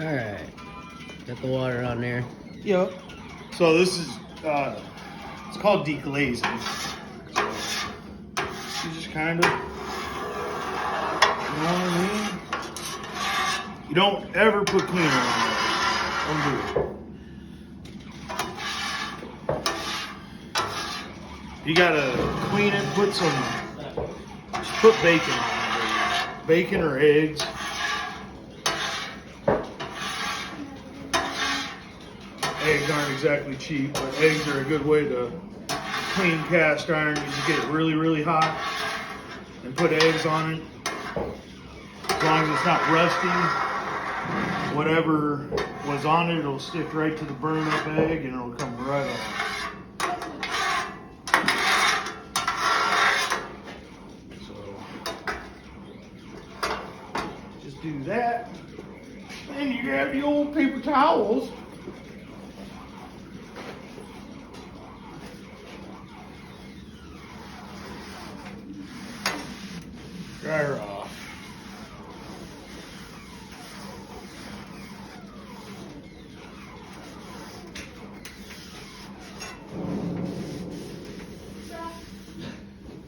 Alright. Got the water on there. Yep. So this is, it's called deglazing. So you just kind of, you know what I mean? You don't ever put cleaner on there. Don't do it. You gotta clean it, just put bacon on it. Bacon or eggs. Eggs aren't exactly cheap, but eggs are a good way to clean cast iron. You just get it really, really hot and put eggs on it. As long as it's not rusty, whatever was on it, it'll stick right to the burned up egg and it'll come right off. So, just do that. Then you grab the old paper towels. Dry her off.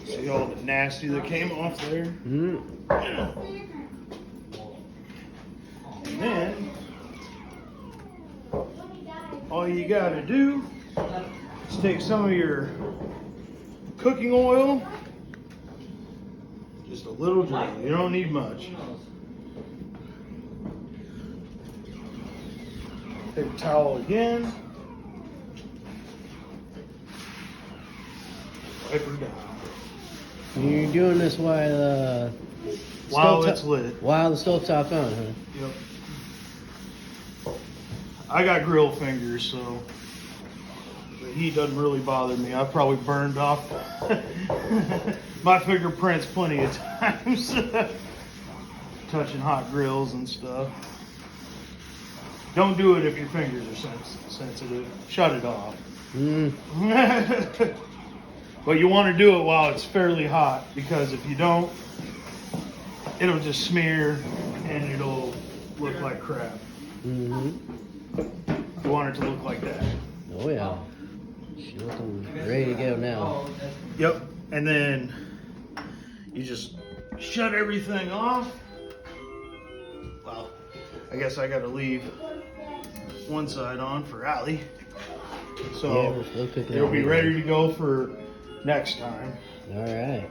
See all the nasty that came off there? Mm. And then, all you gotta do is take some of your cooking oil, just a little drop. You don't need much. Paper towel again. Wipe her down. You're doing this while It's lit. While the stovetop's on, huh? Yep. I got grill fingers, so the heat doesn't really bother me. I've probably burned off my fingerprints plenty of times touching hot grills and stuff. Don't do it if your fingers are sensitive. Shut it off. Mm. But you want to do it while it's fairly hot, because if you don't, it'll just smear and it'll look like crap. Mm-hmm. You want it to look like that. Oh yeah. She's looking ready to go now. Yep. And then you just shut everything off. Well, I guess I got to leave one side on for Allie. So Yeah, it'll be ready to go for next time. All right.